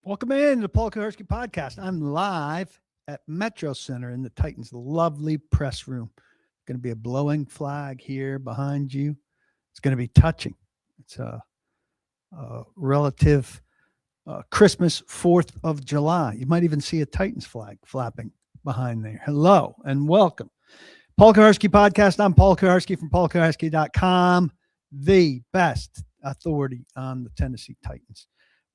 Welcome in to the Paul Kuharsky podcast. I'm live at Metro Center in the Titans' lovely press room. Going to be a blowing flag here behind you. It's going to be touching. It's a relative Christmas 4th of July. You might even see a Titans flag flapping behind there. Hello and welcome. Paul Kuharsky podcast. I'm Paul Kuharsky from paulkuharsky.com, the best authority on the Tennessee Titans,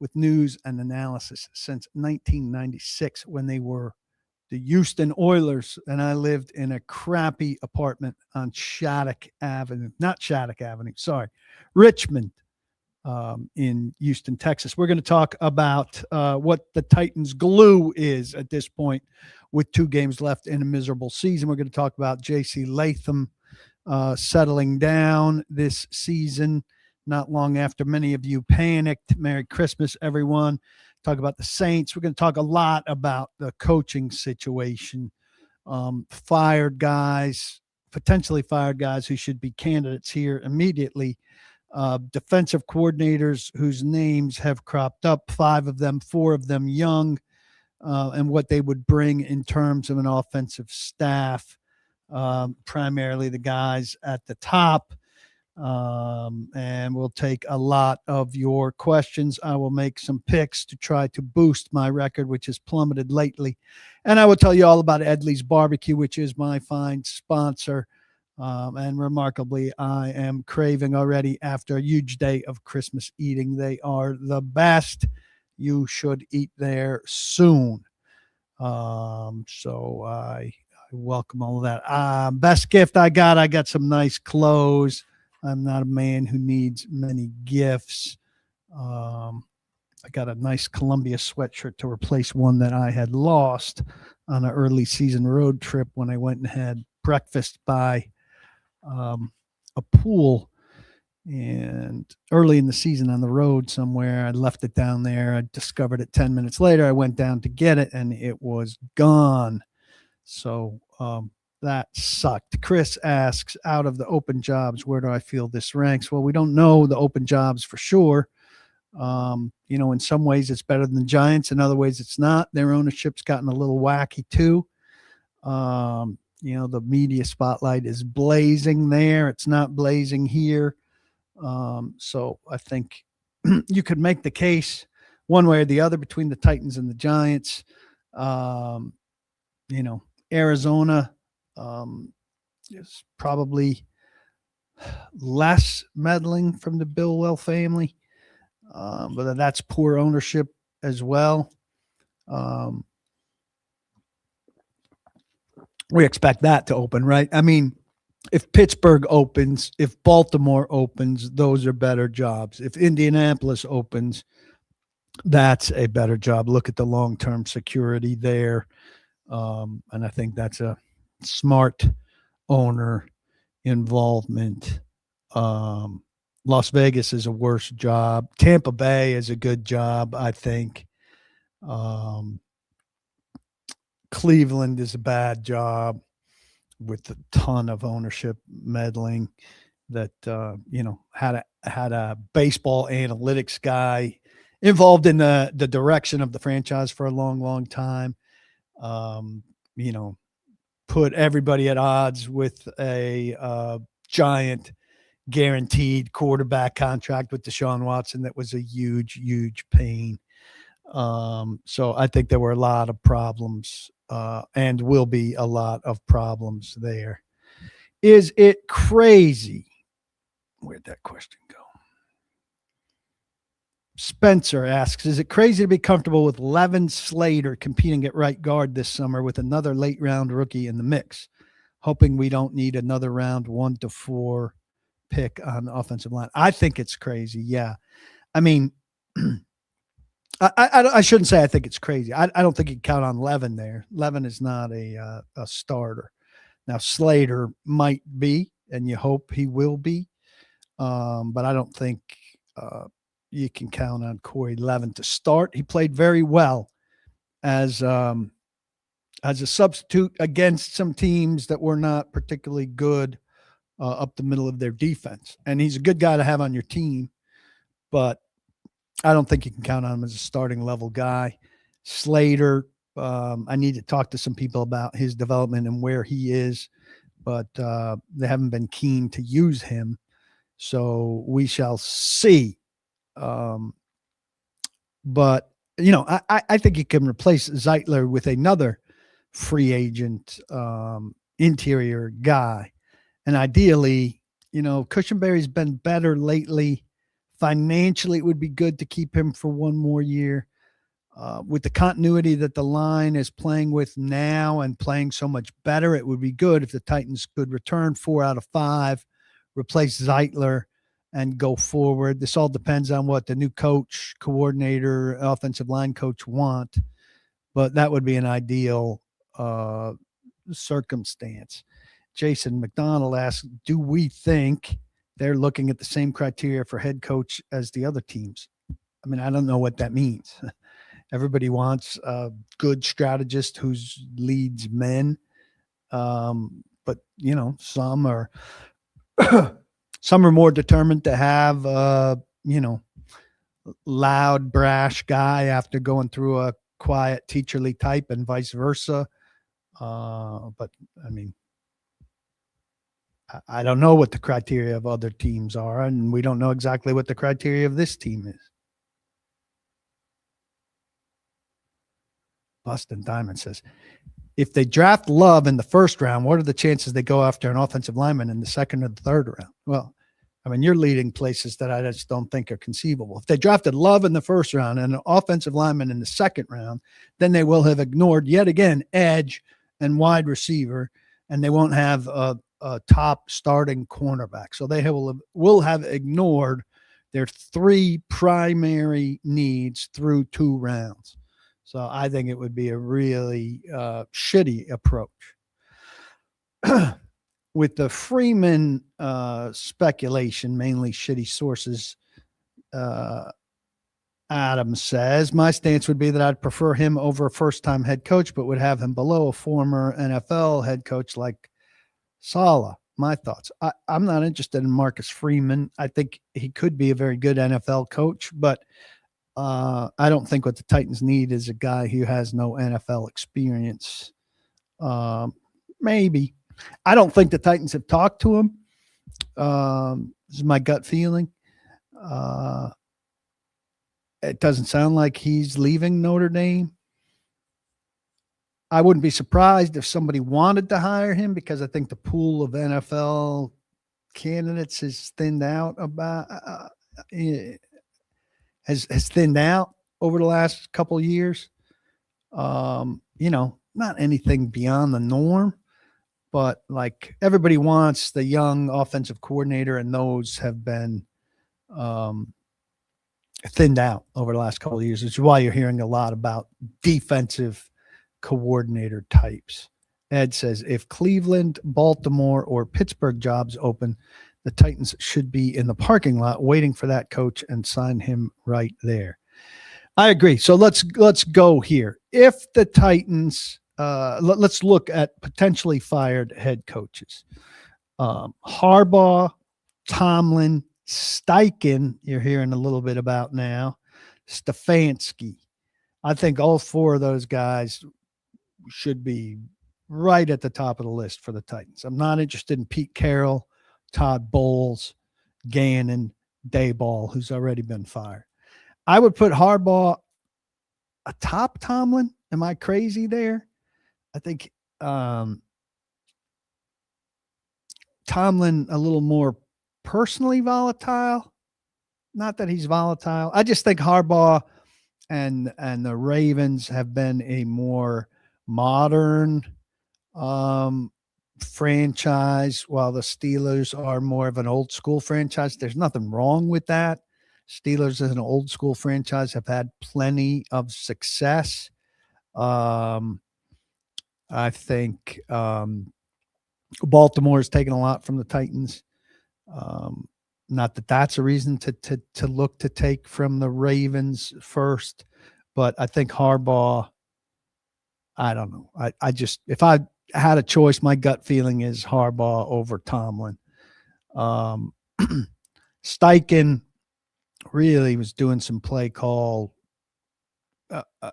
with news and analysis since 1996 when they were the Houston Oilers, and I lived in a crappy apartment on Richmond in Houston, Texas. We're going to talk about what the Titans' glue is at this point with 2 games left in a miserable season. We're going to talk about J.C. Latham settling down this season not long after many of you panicked. Merry Christmas, everyone. Talk about the Saints. We're going to talk a lot about the coaching situation. Fired guys, potentially fired guys who should be candidates here immediately. Defensive coordinators whose names have cropped up, 5 of them, 4 of them young, and what they would bring in terms of an offensive staff, primarily the guys at the top. And we'll take a lot of your questions. I will make some picks to try to boost my record, which has plummeted lately. And I will tell you all about Edley's Barbecue, which is my fine sponsor. And remarkably, I am craving already after a huge day of Christmas eating. They are the best. You should eat there soon. So I welcome all of that. Best gift I got some nice clothes. I'm not a man who needs many gifts. I got a nice Columbia sweatshirt to replace one that I had lost on an early season road trip when I went and had breakfast by a pool. And early in the season on the road somewhere, I left it down there. I discovered it 10 minutes later. I went down to get it, and it was gone. So that sucked. Chris asks, out of the open jobs, where do I feel this ranks? Well, we don't know the open jobs for sure. In some ways it's better than the Giants. In other ways it's not. Their ownership's gotten a little wacky too. The media spotlight is blazing there. It's not blazing here. So I think you could make the case one way or the other between the Titans and the Giants. Arizona is probably less meddling from the Billwell family, but that's poor ownership as well. We expect that to open, right? I mean, if Pittsburgh opens, if Baltimore opens, those are better jobs. If Indianapolis opens, that's a better job. Look at the long-term security there. And I think that's a smart owner involvement. Las Vegas is a worse job. Tampa Bay is a good job, I think. Cleveland is a bad job with a ton of ownership meddling that, had a baseball analytics guy involved in the direction of the franchise for a long, long time. Put everybody at odds with a giant guaranteed quarterback contract with Deshaun Watson. That was a huge, huge pain. So I think there were a lot of problems, and will be a lot of problems there. Is it crazy? Where'd that question go? Spencer asks, is it crazy to be comfortable with Levin Slater competing at right guard this summer with another late round rookie in the mix, hoping we don't need another round 1 to 4 pick on the offensive line? I think it's crazy. Yeah. I mean, I shouldn't say I think it's crazy. I don't think you can count on Levin there. Levin is not a starter. Now, Slater might be, and you hope he will be, but I don't think you can count on Corey Levin to start. He played very well as a substitute against some teams that were not particularly good up the middle of their defense. And he's a good guy to have on your team, but I don't think you can count on him as a starting level guy. Slater, I need to talk to some people about his development and where he is, but they haven't been keen to use him. So we shall see. But, I think you can replace Zeitler with another free agent interior guy. And ideally, Cushenberry's been better lately. Financially, it would be good to keep him for one more year. With the continuity that the line is playing with now and playing so much better, it would be good if the Titans could return 4 out of 5, replace Zeitler, and go forward. This all depends on what the new coach, coordinator, offensive line coach want, but that would be an ideal circumstance. Jason McDonald asks, do we think they're looking at the same criteria for head coach as the other teams? I mean, I don't know what that means. Everybody wants a good strategist who leads men. But, some are some are more determined to have loud, brash guy after going through a quiet, teacherly type, and vice versa. But I mean, I don't know what the criteria of other teams are, and we don't know exactly what the criteria of this team is. Boston Diamond says, if they draft Love in the first round, what are the chances they go after an offensive lineman in the second or the third round? Well, I mean, you're leading places that I just don't think are conceivable. If they drafted Love in the first round and an offensive lineman in the second round, then they will have ignored yet again edge and wide receiver, and they won't have a top starting cornerback. So they will have ignored their 3 primary needs through 2 rounds. So I think it would be a really shitty approach. With the Freeman speculation, mainly shitty sources, Adam says, my stance would be that I'd prefer him over a first-time head coach, but would have him below a former NFL head coach like Saleh. My thoughts. I'm not interested in Marcus Freeman. I think he could be a very good NFL coach, but I don't think what the Titans need is a guy who has no NFL experience. Maybe. I don't think the Titans have talked to him. This is my gut feeling. It doesn't sound like he's leaving Notre Dame. I wouldn't be surprised if somebody wanted to hire him, because I think the pool of NFL candidates has thinned out has thinned out over the last couple of years. Not anything beyond the norm, but like everybody wants the young offensive coordinator, and those have been thinned out over the last couple of years, which is why you're hearing a lot about defensive coordinator types. Ed says, if Cleveland, Baltimore, or Pittsburgh jobs open, the Titans should be in the parking lot waiting for that coach and sign him right there. I agree. So let's go here. If the Titans, let's look at potentially fired head coaches. Harbaugh, Tomlin, Steichen, you're hearing a little bit about now, Stefanski. I think all 4 of those guys should be right at the top of the list for the Titans. I'm not interested in Pete Carroll, Todd Bowles, Gannon, Dayball, who's already been fired. I would put Harbaugh atop Tomlin. Am I crazy there? I think Tomlin a little more personally volatile. Not that he's volatile. I just think Harbaugh and the Ravens have been a more modern franchise, while the Steelers are more of an old school franchise. There's nothing wrong with that. Steelers as an old school franchise have had plenty of success. I think Baltimore has taken a lot from the Titans. Not that that's a reason to look to take from the Ravens first, but I think Harbaugh, I don't know. I just, if I had a choice, my gut feeling is Harbaugh over Tomlin. Steichen really was doing some play call,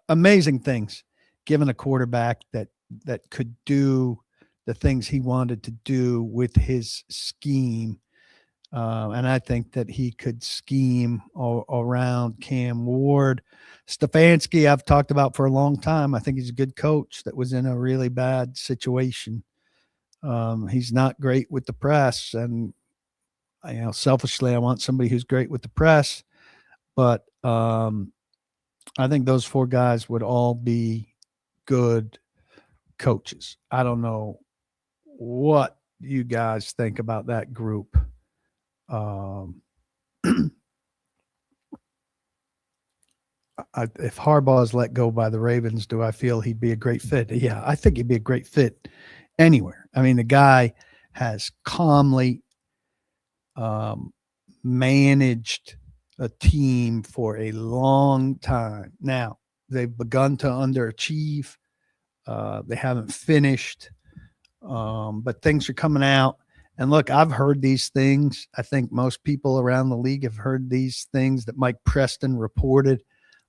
amazing things, given a quarterback that could do the things he wanted to do with his scheme. And I think that he could scheme around Cam Ward. Stefanski, I've talked about for a long time. I think he's a good coach that was in a really bad situation. He's not great with the press, and selfishly, I want somebody who's great with the press. But I think those four guys would all be good coaches. I don't know what you guys think about that group. If Harbaugh is let go by the Ravens, do I feel he'd be a great fit? Yeah, I think he'd be a great fit anywhere. I mean, the guy has calmly managed a team for a long time. Now, they've begun to underachieve. They haven't finished, but things are coming out. And look, I've heard these things. I think most people around the league have heard these things that Mike Preston reported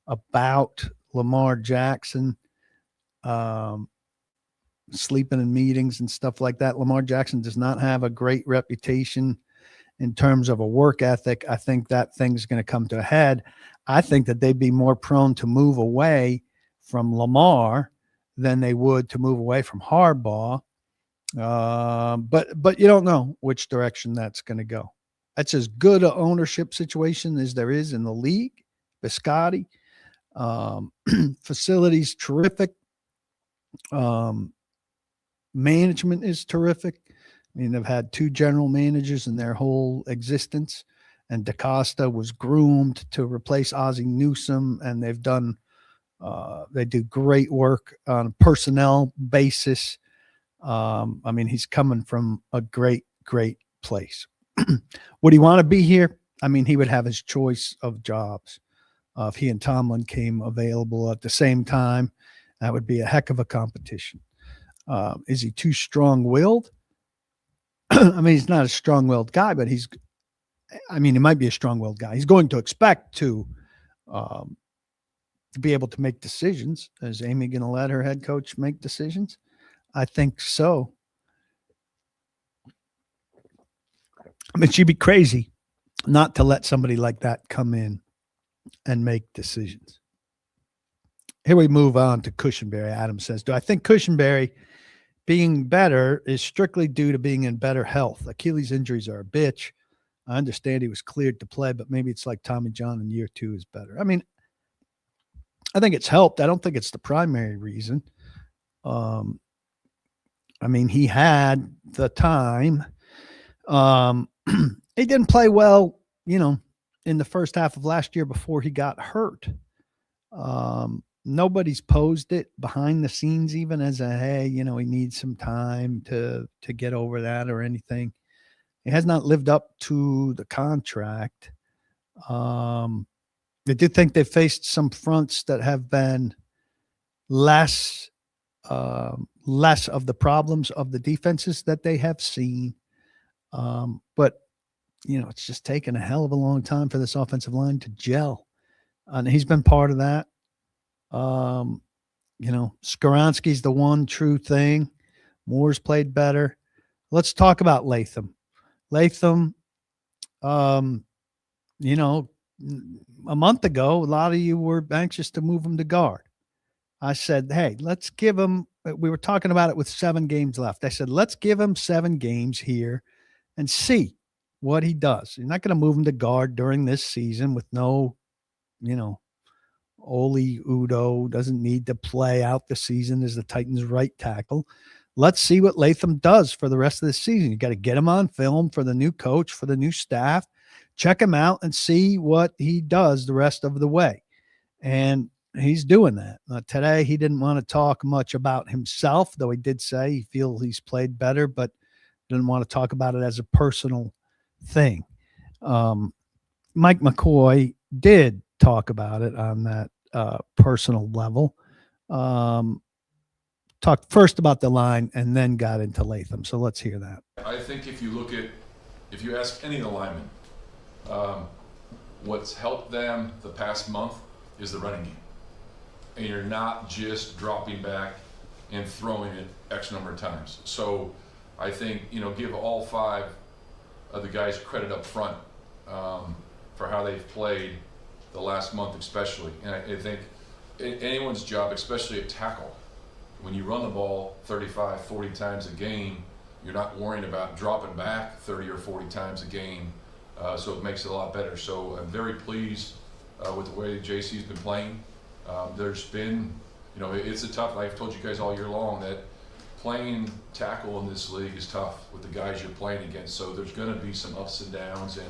about Lamar Jackson sleeping in meetings and stuff like that. Lamar Jackson does not have a great reputation in terms of a work ethic. I think that thing's going to come to a head. I think that they'd be more prone to move away from Lamar than they would to move away from Harbaugh. But you don't know which direction that's going to go. That's as good an ownership situation as there is in the league. Biscotti, facilities terrific. Management is terrific. I mean, they've had two general managers in their whole existence, and DaCosta was groomed to replace Ozzie Newsome, and they've done they do great work on a personnel basis. I mean, he's coming from a great place. Would he want to be here? I mean, he would have his choice of jobs. If he and Tomlin came available at the same time, that would be a heck of a competition. Is he too strong-willed? I mean, he's not a strong-willed guy, but he might be a strong-willed guy. He's going to expect to be able to make decisions. Is Amy going to let her head coach make decisions? I think so. I mean, she'd be crazy not to let somebody like that come in and make decisions. Here we move on to Cushenberry. Adam says, do I think Cushenberry being better is strictly due to being in better health? Achilles injuries are a bitch. I understand he was cleared to play, but maybe it's like Tommy John in year 2 is better. I mean, I think it's helped. I don't think it's the primary reason. I mean, he had the time. He didn't play well, in the first half of last year before he got hurt. Nobody's posed it behind the scenes, even as a, hey, he needs some time to get over that or anything. He has not lived up to the contract. I do think they faced some fronts that have been less of the problems of the defenses that they have seen. But, it's just taken a hell of a long time for this offensive line to gel. And he's been part of that. Skoronski's the one true thing. Moore's played better. Let's talk about Latham. Latham, a month ago, a lot of you were anxious to move him to guard. I said, hey, let's give him, we were talking about it with 7 games left. I said, let's give him 7 games here and see what he does. You're not going to move him to guard during this season with no, Oli Udo doesn't need to play out the season as the Titans' right tackle. Let's see what Latham does for the rest of the season. You got to get him on film for the new coach, for the new staff, check him out and see what he does the rest of the way. And he's doing that. Today, he didn't want to talk much about himself, though he did say he feels he's played better, but didn't want to talk about it as a personal thing. Mike McCoy did talk about it on that personal level. Talked first about the line and then got into Latham. So let's hear that. I think if you ask any of the linemen, what's helped them the past month is the running game. And you're not just dropping back and throwing it X number of times. So I think, give all 5 of the guys credit up front for how they've played the last month especially. And I think anyone's job, especially at tackle, when you run the ball 35, 40 times a game, you're not worrying about dropping back 30 or 40 times a game. So it makes it a lot better. So I'm very pleased with the way JC's been playing. There's been, it's a tough, I've told you guys all year long that playing tackle in this league is tough with the guys you're playing against. So there's going to be some ups and downs, and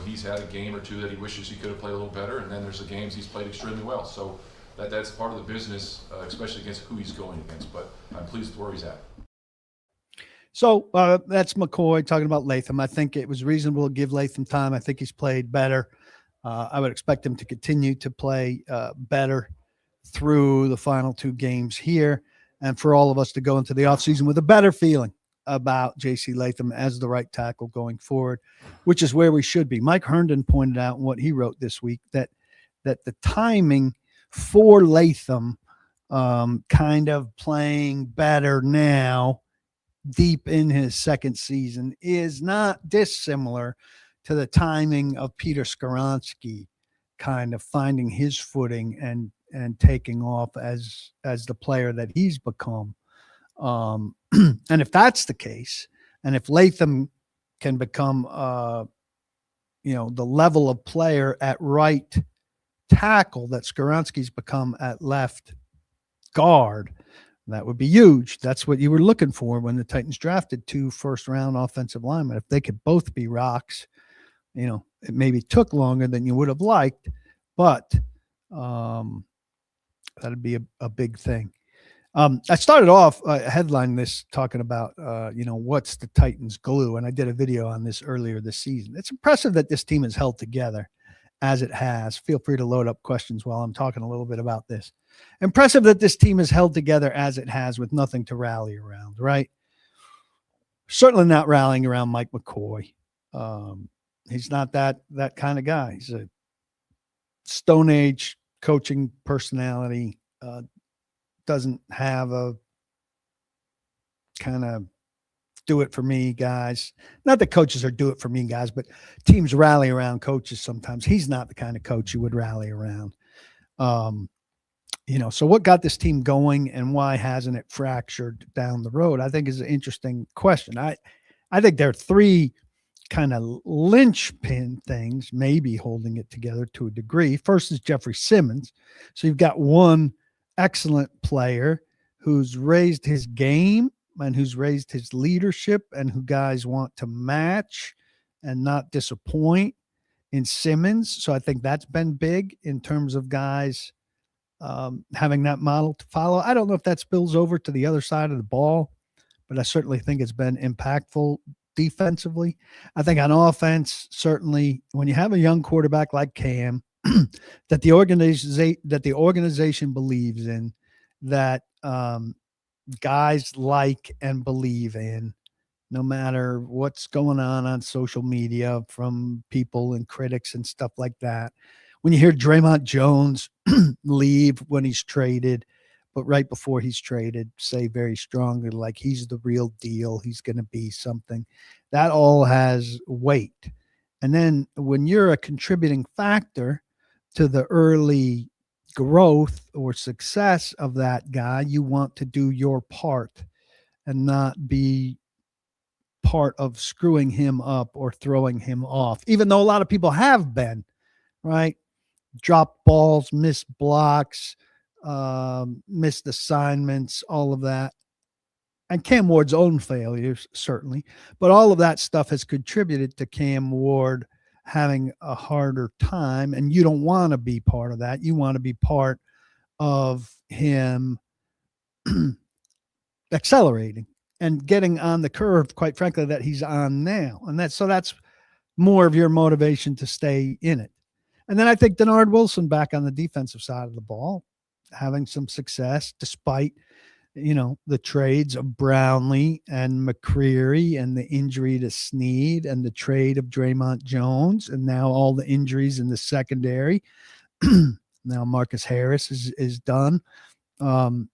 he's had a game or two that he wishes he could have played a little better, and then there's the games he's played extremely well. So that's part of the business, especially against who he's going against. But I'm pleased with where he's at. So that's McCoy talking about Latham. I think it was reasonable to give Latham time. I think he's played better. I would expect him to continue to play better through the final 2 games here, and for all of us to go into the offseason with a better feeling about J.C. Latham as the right tackle going forward, which is where we should be. Mike Herndon pointed out in what he wrote this week that the timing for Latham kind of playing better now, deep in his second season, is not dissimilar to the timing of Peter Skoronski kind of finding his footing and taking off as the player that he's become. And if that's the case, and if Latham can become, the level of player at right tackle that Skoronski's become at left guard, that would be huge. That's what you were looking for when the Titans drafted 2 first-round offensive linemen. If they could both be rocks, it maybe took longer than you would have liked, but that'd be a big thing. I started off headlining this talking about, what's the Titans' glue, and I did a video on this earlier this season. It's impressive that this team is held together as it has. Feel free to load up questions while I'm talking a little bit about this. Impressive that this team is held together as it has with nothing to rally around, right? Certainly not rallying around Mike McCoy. He's not that kind of guy. He's a Stone Age coaching personality, doesn't have a kind of do it for me guys. Not that coaches are do it for me guys, but teams rally around coaches sometimes. He's not the kind of coach you would rally around. So what got this team going and why hasn't it fractured down the road, I think is an interesting question. I think there are 3 kind of linchpin things maybe holding it together to a degree. First is Jeffrey Simmons. So you've got one excellent player who's raised his game and who's raised his leadership and who guys want to match and not disappoint in Simmons. So I think that's been big in terms of guys having that model to follow. I don't know if that spills over to the other side of the ball, but I certainly think it's been impactful defensively. I think on offense, certainly when you have a young quarterback like Cam, that the organization believes in, that guys like and believe in, no matter what's going on social media from people and critics and stuff like that. When you hear Draymond Jones leave when he's traded, but right before he's traded, say very strongly, like he's the real deal, he's going to be something, that all has weight. And then when you're a contributing factor to the early growth or success of that guy, you want to do your part and not be part of screwing him up or throwing him off, even though a lot of people have been, right? Drop balls, missed blocks, missed assignments, all of that. And Cam Ward's own failures, certainly. But all of that stuff has contributed to Cam Ward having a harder time. And you don't want to be part of that. You want to be part of him accelerating and getting on the curve, quite frankly, that he's on now. And that's more of your motivation to stay in it. And then I think Denard Wilson back on the defensive side of the ball, having some success despite the trades of Brownlee and McCreary and the injury to Snead and the trade of Draymond Jones and now all the injuries in the secondary. Now Marcus Harris is done. Um,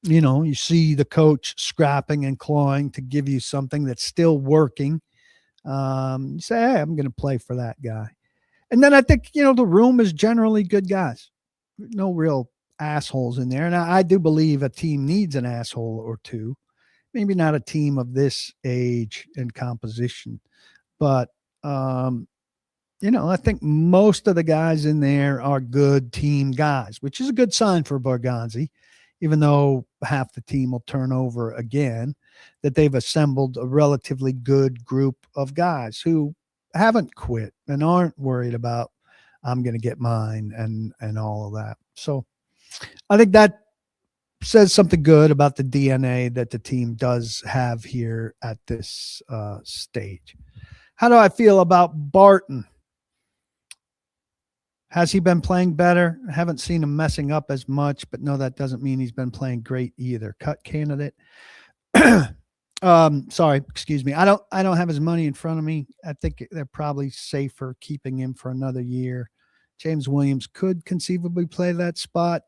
you see the coach scrapping and clawing to give you something that's still working. You say, hey, I'm going to play for that guy. And then I think, the room is generally good guys. No real assholes in there. And I do believe a team needs an asshole or two. Maybe not a team of this age and composition, but I think most of the guys in there are good team guys, which is a good sign for Barganzi, even though half the team will turn over again, that they've assembled a relatively good group of guys who haven't quit and aren't worried about, I'm going to get mine and all of that. So I think that says something good about the DNA that the team does have here at this stage. How do I feel about Barton? Has he been playing better? I haven't seen him messing up as much, but no, that doesn't mean he's been playing great either. Cut candidate. Sorry, excuse me. I don't have his money in front of me. I think they're probably safer keeping him for another year. James Williams could conceivably play that spot.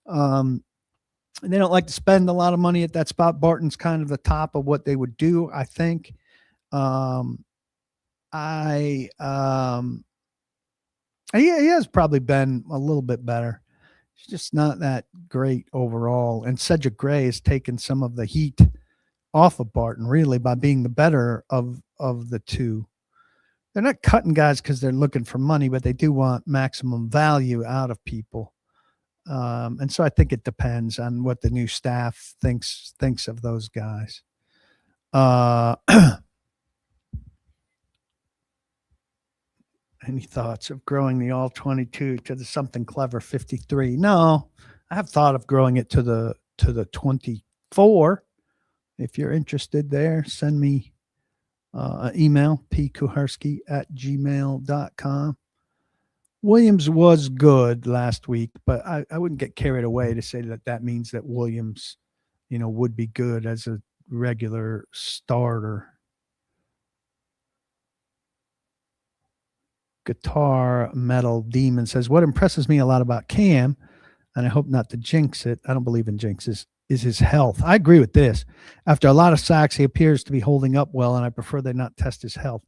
They don't like to spend a lot of money at that spot. Barton's kind of the top of what they would do, I think. He has probably been a little bit better. He's just not that great overall. And Cedric Gray has taken some of the heat off of Barton, really, by being the better of the two. They're not cutting guys because they're looking for money, but they do want maximum value out of people. And so I think it depends on what the new staff thinks of those guys. Any thoughts of growing the all 22 to the something clever 53? No, I have thought of growing it to the 24. If you're interested there, send me an email, pkuharsky@gmail.com. Williams was good last week, but I wouldn't get carried away to say that means that Williams, would be good as a regular starter. Guitar Metal Demon says, what impresses me a lot about Cam, and I hope not to jinx it, I don't believe in jinxes, is his health. I agree with this. After a lot of sacks, he appears to be holding up well, and I prefer they not test his health.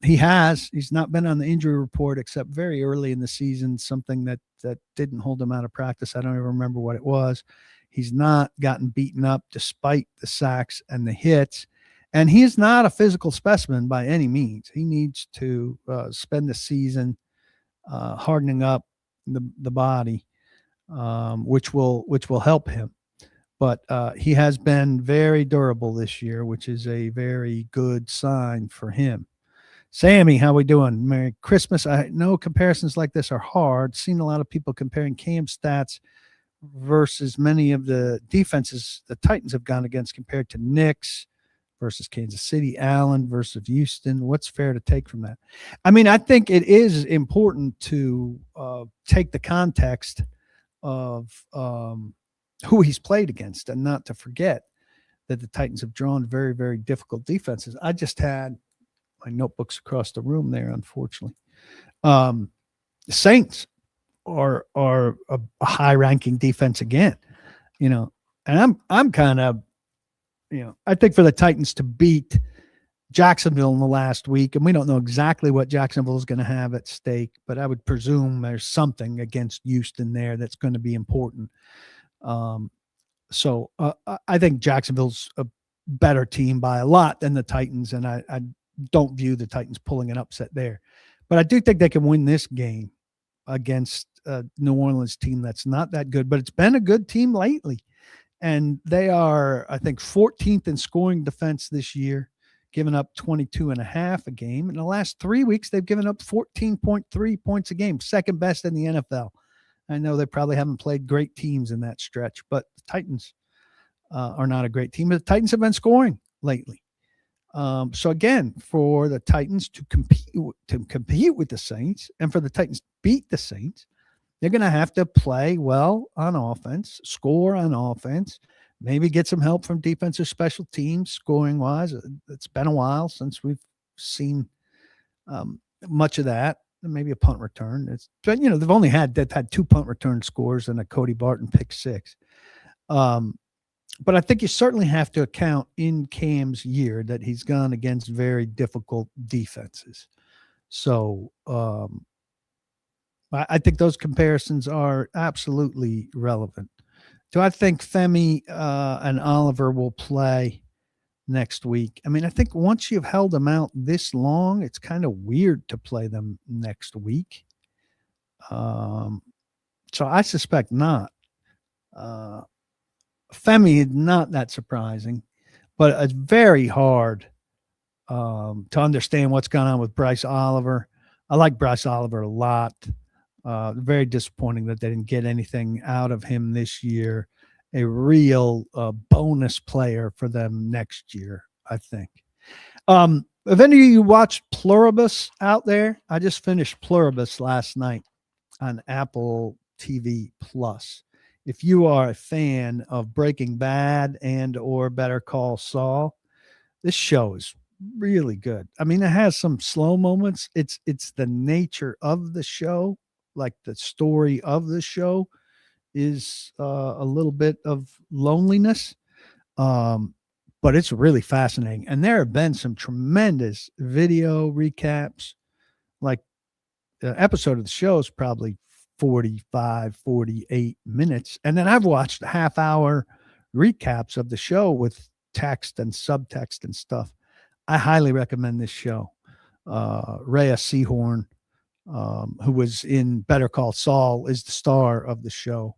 He's not been on the injury report except very early in the season, something that didn't hold him out of practice. I don't even remember what it was. He's not gotten beaten up despite the sacks and the hits. And he is not a physical specimen by any means. He needs to spend the season hardening up the body, which will help him. But he has been very durable this year, which is a very good sign for him. Sammy, how we doing? Merry Christmas. I know comparisons like this are hard. Seen a lot of people comparing Cam stats versus many of the defenses the Titans have gone against compared to Knicks versus Kansas City, Allen versus Houston. What's fair to take from that? I mean, I think it is important to take the context of who he's played against and not to forget that the Titans have drawn very, very difficult defenses. I just had my notebooks across the room there, unfortunately. The Saints are a high-ranking defense again, and I'm kind of, I think for the Titans to beat Jacksonville in the last week, and we don't know exactly what Jacksonville is going to have at stake, but I would presume there's something against Houston there that's going to be important. So I think Jacksonville's a better team by a lot than the Titans, and I don't view the Titans pulling an upset there. But I do think they can win this game against a New Orleans team that's not that good, but it's been a good team lately. And they are, I think, 14th in scoring defense this year, giving up 22.5 a game. In the last 3 weeks, they've given up 14.3 points a game, second best in the NFL. I know they probably haven't played great teams in that stretch, but the Titans are not a great team. But the Titans have been scoring lately. So again, for the Titans to compete with the Saints and for the Titans to beat the Saints, They're going to have to play well on offense, score on offense, maybe get some help from defensive special teams scoring wise. It's been a while since we've seen much of that. Maybe a punt return. But they've had two punt return scores and a Cody Barton pick six. But I think you certainly have to account in Cam's year that he's gone against very difficult defenses. So I think those comparisons are absolutely relevant. Do I think Femi and Oliver will play next week? I mean, I think once you've held them out this long, it's kind of weird to play them next week. So I suspect not. Femi is not that surprising, but it's very hard to understand what's going on with Bryce Oliver. I like Bryce Oliver a lot. Very disappointing that they didn't get anything out of him this year. A real bonus player for them next year, I think. Have any of you watched Pluribus out there? I just finished Pluribus last night on Apple TV Plus. If you are a fan of Breaking Bad and or Better Call Saul, this show is really good. I mean, it has some slow moments. It's the nature of the show, like the story of the show is a little bit of loneliness. But it's really fascinating. And there have been some tremendous video recaps. Like the episode of the show is probably 45, 48 minutes. And then I've watched half hour recaps of the show with text and subtext and stuff. I highly recommend this show. Rhea Seehorn, who was in Better Call Saul, is the star of the show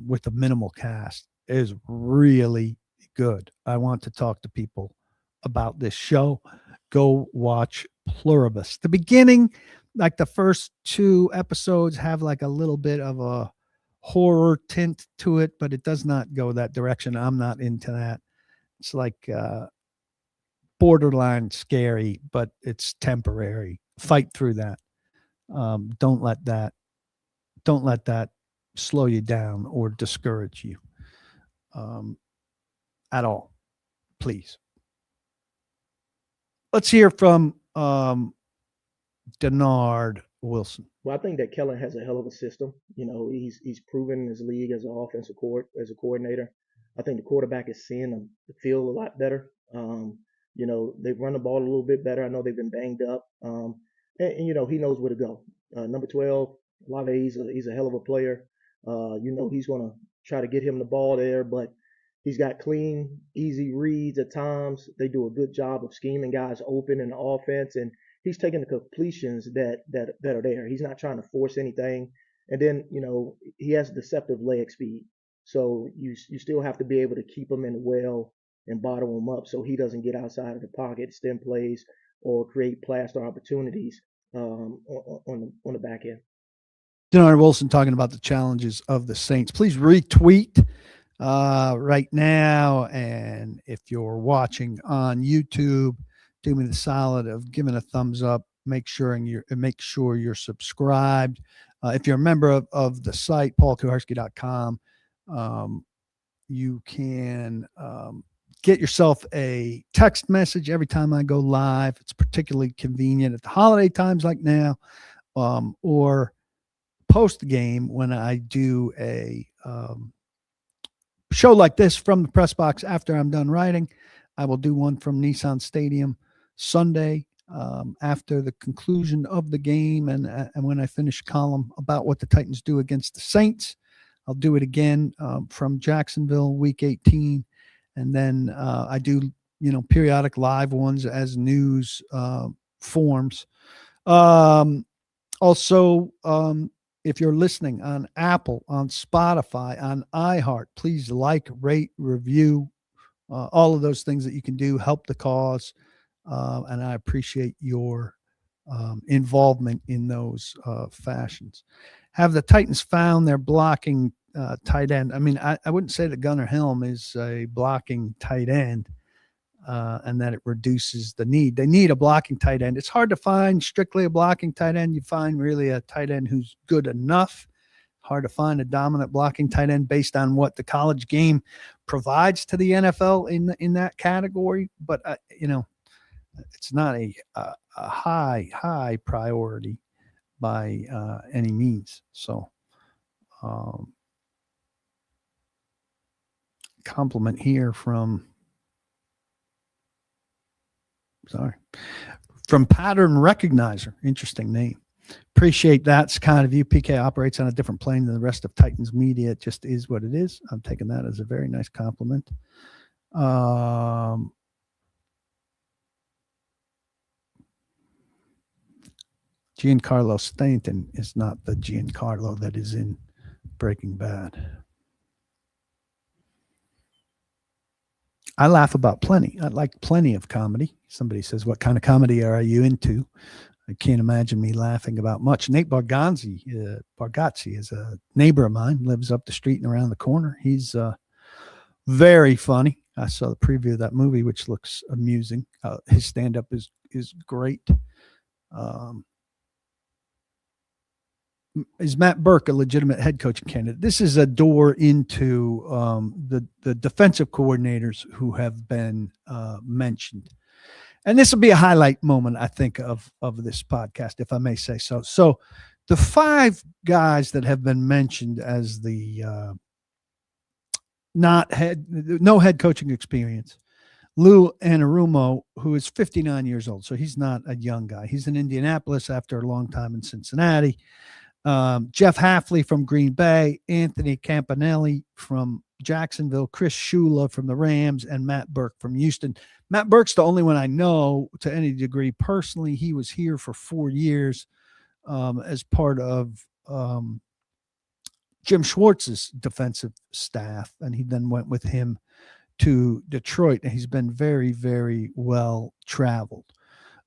with a minimal cast. It is really good. I want to talk to people about this show. Go watch Pluribus. The beginning, like the first two episodes, have like a little bit of a horror tint to it, but it does not go that direction. I'm not into that. It's like borderline scary, but it's temporary. Fight through that. Don't let that slow you down or discourage you at all, please. Let's hear from Denard Wilson. Well, I think that Kellen has a hell of a system. He's proven in his league as an offensive coordinator. I think the quarterback is seeing the field a lot better. They've run the ball a little bit better. I know they've been banged up, and he knows where to go. Number 12, Olave, he's a hell of a player. He's going to try to get him the ball there, but he's got clean, easy reads at times. They do a good job of scheming guys open in the offense, and he's taking the completions that are there. He's not trying to force anything. And then, he has deceptive leg speed. So you still have to be able to keep him in the well and bottle him up so he doesn't get outside of the pocket, stem plays, or create plaster opportunities on the back end. Denard Wilson talking about the challenges of the Saints. Please retweet right now. And if you're watching on YouTube, do me the solid of giving a thumbs up. Make sure you're subscribed. If you're a member of the site, paulkuharsky.com, you can get yourself a text message every time I go live. It's particularly convenient at the holiday times like now, or post game when I do a show like this from the press box after I'm done writing. I will do one from Nissan Stadium Sunday after the conclusion of the game and when I finish column about what the Titans do against the Saints. I'll do it again from Jacksonville week 18. And then I do, periodic live ones as news forms. Also, if you're listening on Apple, on Spotify, on iHeart, please like, rate, review, all of those things that you can do, help the cause. And I appreciate your involvement in those fashions. Have the Titans found their blocking tight end? I mean, I wouldn't say that Gunnar Helm is a blocking tight end and that it reduces the need. They need a blocking tight end. It's hard to find strictly a blocking tight end. You find really a tight end who's good enough. Hard to find a dominant blocking tight end based on what the college game provides to the NFL in that category. But it's not a high priority by any means. So, compliment here from Pattern Recognizer. Interesting name. Appreciate that's kind of you. PK operates on a different plane than the rest of Titans media. It just is what it is. I'm taking that as a very nice compliment. Giancarlo Stanton is not the Giancarlo that is in Breaking Bad. I laugh about plenty. I like plenty of comedy. Somebody says, what kind of comedy are you into? I can't imagine me laughing about much. Nate Bargatze is a neighbor of mine, lives up the street and around the corner. He's very funny. I saw the preview of that movie, which looks amusing. His stand-up is great. Is Matt Burke a legitimate head coaching candidate? This is a door into the defensive coordinators who have been mentioned. And this will be a highlight moment, I think, of this podcast, if I may say so. So the 5 guys that have been mentioned as the no head coaching experience. Lou Anarumo, who is 59 years old, so he's not a young guy. He's in Indianapolis after a long time in Cincinnati. Jeff Hafley from Green Bay, Anthony Campanelli from Jacksonville, Chris Shula from the Rams, and Matt Burke from Houston. Matt Burke's the only one I know to any degree personally. He was here for 4 years as part of Jim Schwartz's defensive staff, and he then went with him to Detroit, and he's been very, very well traveled.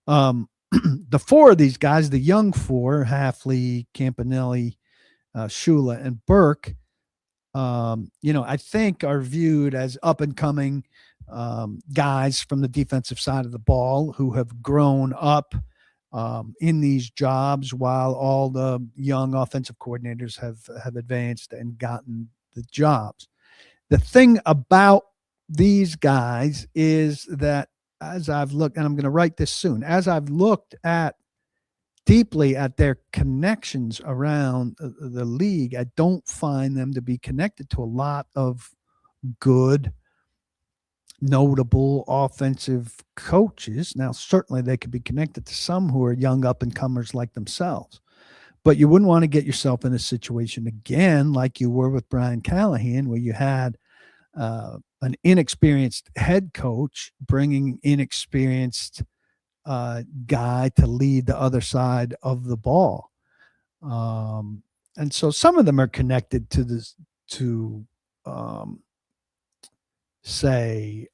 The 4 of these guys, the young 4, Hafley, Campanelli, Shula, and Burke, I think are viewed as up and coming guys from the defensive side of the ball who have grown up in these jobs while all the young offensive coordinators have advanced and gotten the jobs. The thing about these guys is that as I've looked, and I'm going to write this soon, as I've looked deeply at their connections around the league, I don't find them to be connected to a lot of good, notable offensive coaches. Now, certainly they could be connected to some who are young up-and-comers like themselves. But you wouldn't want to get yourself in a situation again like you were with Brian Callahan, where you had an inexperienced head coach bringing inexperienced guy to lead the other side of the ball. And so some of them are connected to this, say,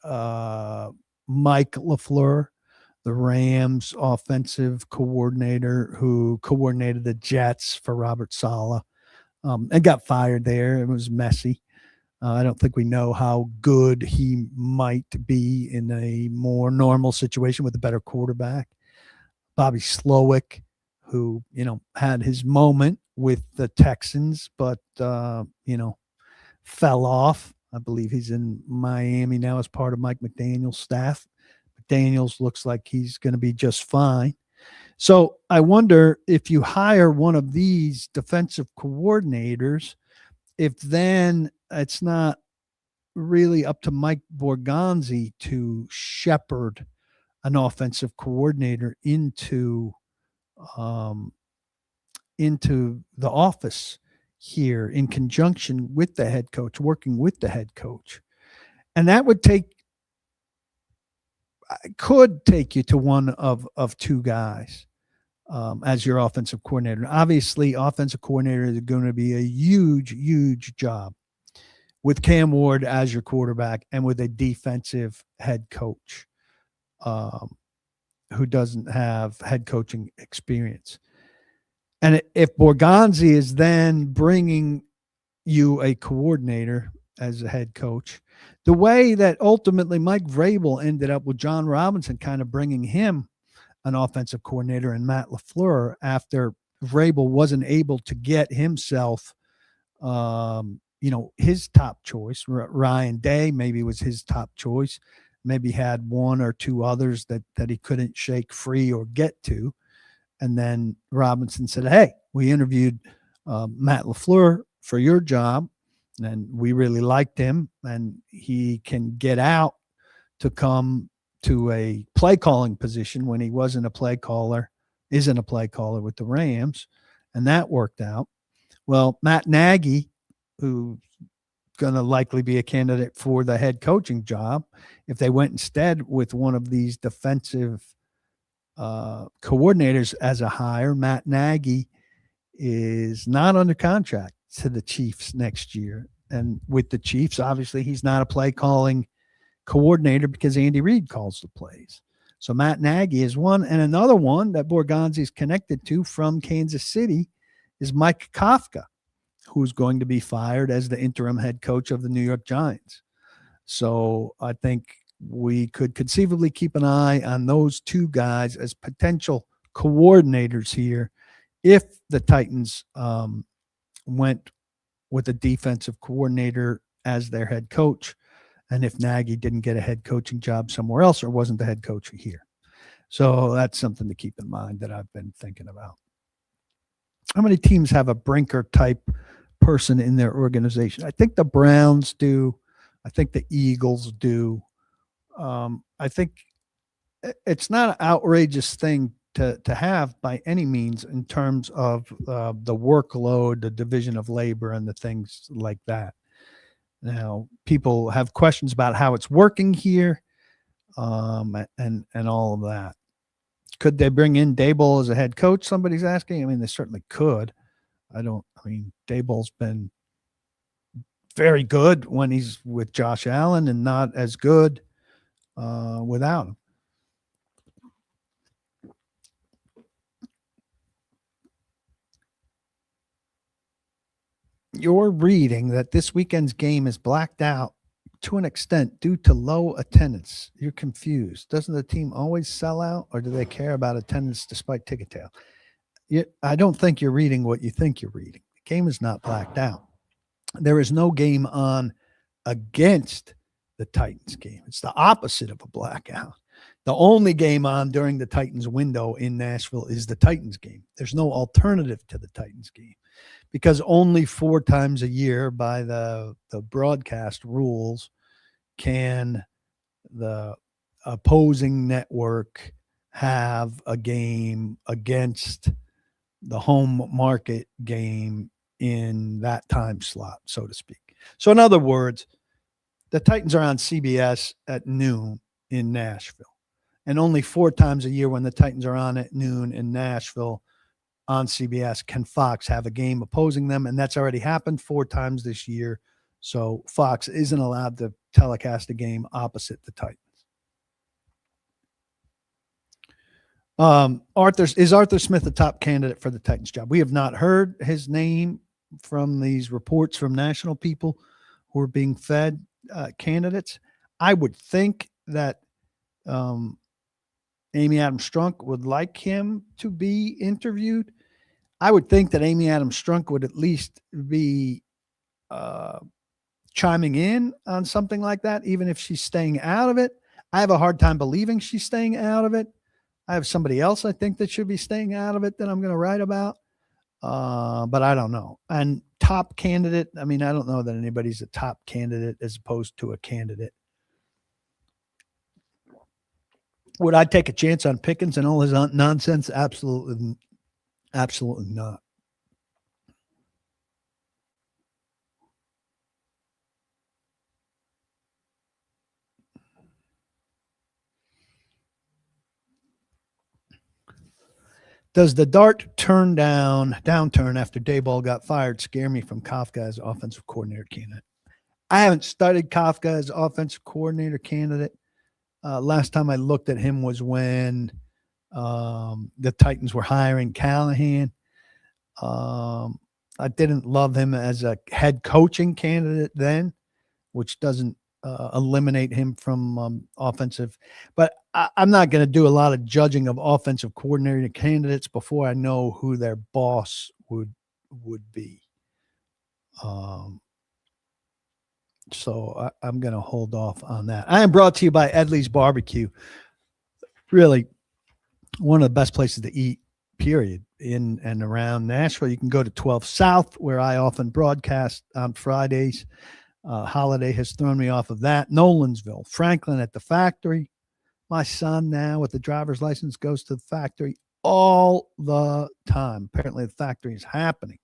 Mike LaFleur, the Rams offensive coordinator who coordinated the Jets for Robert Saleh, and got fired there. It was messy. I don't think we know how good he might be in a more normal situation with a better quarterback. Bobby Slowick, who, had his moment with the Texans, but, fell off. I believe he's in Miami now as part of Mike McDaniel's staff. McDaniels looks like he's going to be just fine. So I wonder if you hire one of these defensive coordinators, if then it's not really up to Mike Borgonzi to shepherd an offensive coordinator into the office here in conjunction with the head coach, working with the head coach. And that could take you to one of 2 guys as your offensive coordinator. Obviously, offensive coordinator is going to be a huge, huge job with Cam Ward as your quarterback and with a defensive head coach who doesn't have head coaching experience. And if Borgonzi is then bringing you a coordinator as a head coach, the way that ultimately Mike Vrabel ended up with John Robinson kind of bringing him an offensive coordinator and Matt LaFleur after Vrabel wasn't able to get himself his top choice. Ryan Day maybe was his top choice. Maybe had one or two others that he couldn't shake free or get to. And then Robinson said, "Hey, we interviewed Matt LaFleur for your job, and we really liked him, and he can get out to come to a play calling position when he wasn't a play caller, isn't a play caller with the Rams." And that worked out. Well, Matt Nagy, who's going to likely be a candidate for the head coaching job, if they went instead with one of these defensive coordinators as a hire, Matt Nagy is not under contract to the Chiefs next year. And with the Chiefs, obviously, he's not a play calling coordinator because Andy Reid calls the plays. So Matt Nagy is one. And another one that Borgonzi is connected to from Kansas City is Mike Kafka, who's going to be fired as the interim head coach of the New York Giants. So I think we could conceivably keep an eye on those two guys as potential coordinators here if the Titans went with a defensive coordinator as their head coach, and if Nagy didn't get a head coaching job somewhere else or wasn't the head coach here. So that's something to keep in mind that I've been thinking about. How many teams have a Brinker type person in their organization? I think the Browns do. I think the Eagles do. I think it's not an outrageous thing to have by any means in terms of the workload, the division of labor, and the things like that. Now, people have questions about how it's working here, and all of that. Could they bring in Daboll as a head coach? Somebody's asking. I mean, they certainly could. Daboll's been very good when he's with Josh Allen and not as good without him. You're reading that this weekend's game is blacked out to an extent due to low attendance. You're confused. Doesn't the team always sell out, or do they care about attendance despite ticket sale? I don't think you're reading what you think you're reading. The game is not blacked out. There is no game on against the Titans game. It's the opposite of a blackout. The only game on during the Titans window in Nashville is the Titans game. There's no alternative to the Titans game because only 4 times a year by the broadcast rules can the opposing network have a game against the home market game in that time slot, so to speak. So in other words, the Titans are on CBS at noon in Nashville. And only 4 times a year when the Titans are on at noon in Nashville on CBS can Fox have a game opposing them. And that's already happened 4 times this year. So Fox isn't allowed to telecast a game opposite the Titans. Is Arthur Smith a top candidate for the Titans job? We have not heard his name from these reports from national people who are being fed candidates. I would think that Amy Adams Strunk would like him to be interviewed. I would think that Amy Adams Strunk would at least be chiming in on something like that, even if she's staying out of it. I have a hard time believing she's staying out of it. I have somebody else I think that should be staying out of it that I'm going to write about. But I don't know. And top candidate, I mean, I don't know that anybody's a top candidate as opposed to a candidate. Would I take a chance on Pickens and all his nonsense? Absolutely, absolutely not. Does the Dart downturn after Daboll got fired scare me from Kafka as offensive coordinator candidate? I haven't studied Kafka as offensive coordinator candidate. Last time I looked at him was when the Titans were hiring Callahan. I didn't love him as a head coaching candidate then, which doesn't eliminate him from offensive. But I'm not going to do a lot of judging of offensive coordinator candidates before I know who their boss would be. So I'm going to hold off on that. I am brought to you by Edley's Barbecue. Really one of the best places to eat, period, in and around Nashville. You can go to 12 South, where I often broadcast on Fridays. Holiday has thrown me off of that. Nolansville, Franklin at the factory. My son now with the driver's license goes to the factory all the time. Apparently the factory is happening.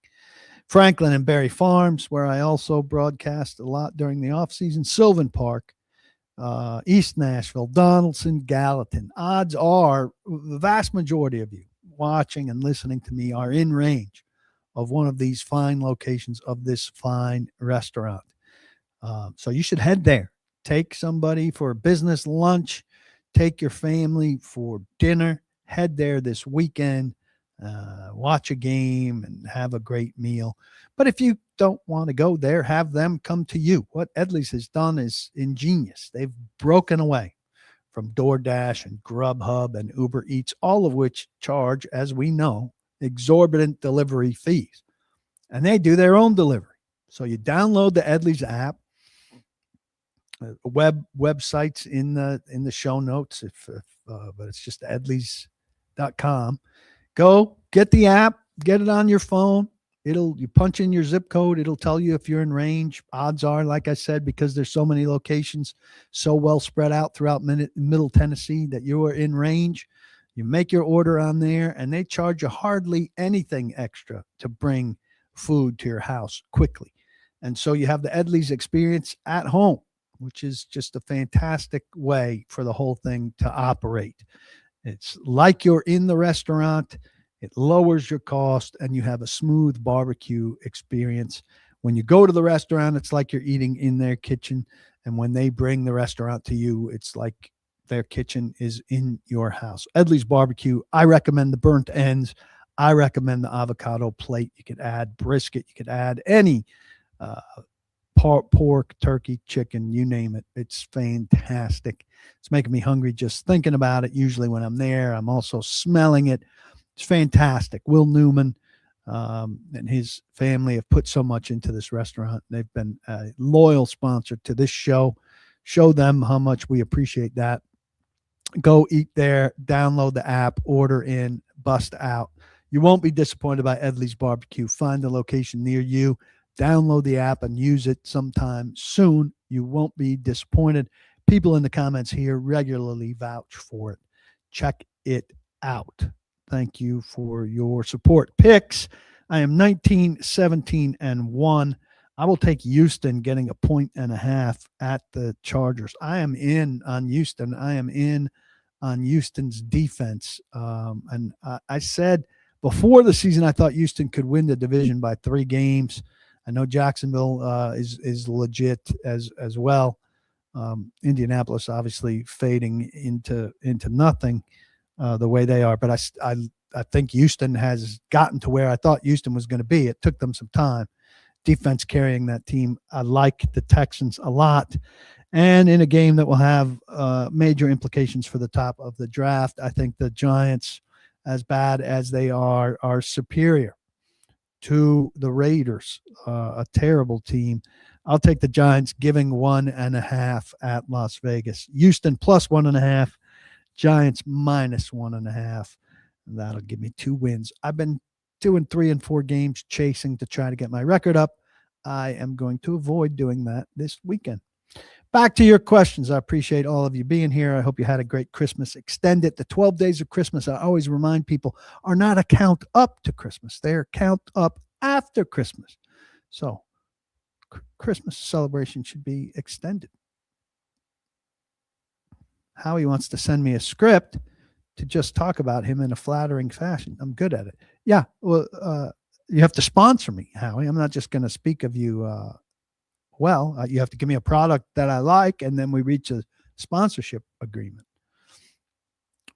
Franklin and Berry Farms, where I also broadcast a lot during the off season. Sylvan Park, East Nashville, Donaldson, Gallatin. Odds are the vast majority of you watching and listening to me are in range of one of these fine locations of this fine restaurant. So you should head there. Take somebody for a business lunch. Take your family for dinner. Head there this weekend. Watch a game and have a great meal. But if you don't want to go there, have them come to you. What Edley's has done is ingenious. They've broken away from DoorDash and Grubhub and Uber Eats, all of which charge, as we know, exorbitant delivery fees. And they do their own delivery. So you download the Edley's app. Websites in the show notes, but it's just edleys.com. Go get the app, get it on your phone. You punch in your zip code. It'll tell you if you're in range. Odds are, like I said, because there's so many locations so well spread out throughout Middle Tennessee that you are in range. You make your order on there, and they charge you hardly anything extra to bring food to your house quickly. And so you have the Edley's experience at home, which is just a fantastic way for the whole thing to operate. It's like you're in the restaurant. It lowers your cost, and you have a smooth barbecue experience. When you go to the restaurant, it's like you're eating in their kitchen. And when they bring the restaurant to you, it's like their kitchen is in your house. Edley's Barbecue. I recommend the burnt ends. I recommend the avocado plate. You could add brisket. You could add any pork, turkey, chicken, you name it. It's fantastic. It's making me hungry just thinking about it. Usually when I'm there, I'm also smelling it. It's fantastic. Will Newman and his family have put so much into this restaurant. They've been a loyal sponsor to this show. Show them how much we appreciate that. Go eat there, download the app, order in, bust out. You won't be disappointed by Edley's Barbecue. Find a location near you. Download the app and use it sometime soon. You won't be disappointed. People in the comments here regularly vouch for it. Check it out. Thank you for your support. Picks. I am 19, 17, and 1. I will take Houston getting 1.5 at the Chargers. I am in on Houston. I am in on Houston's defense. And I said before the season, I thought Houston could win the division by 3 games. I know Jacksonville is legit as well. Indianapolis obviously fading into nothing the way they are, but I think Houston has gotten to where I thought Houston was going to be. It took them some time. Defense carrying that team. I like the Texans a lot, and in a game that will have major implications for the top of the draft, I think the Giants, as bad as they are superior to the Raiders, a terrible team. I'll take the Giants giving 1.5 at Las Vegas. Houston plus 1.5, Giants minus 1.5. That'll give me 2 wins. I've been doing 3 and 4 games chasing to try to get my record up. I am going to avoid doing that this weekend. Back to your questions. I appreciate all of you being here. I hope you had a great Christmas. Extend it. The 12 days of Christmas, I always remind people, are not a count up to Christmas. They're a count up after Christmas. So Christmas celebration should be extended. Howie wants to send me a script to just talk about him in a flattering fashion. I'm good at it. Yeah, well, you have to sponsor me, Howie. I'm not just going to speak of you you have to give me a product that I like, and then we reach a sponsorship agreement.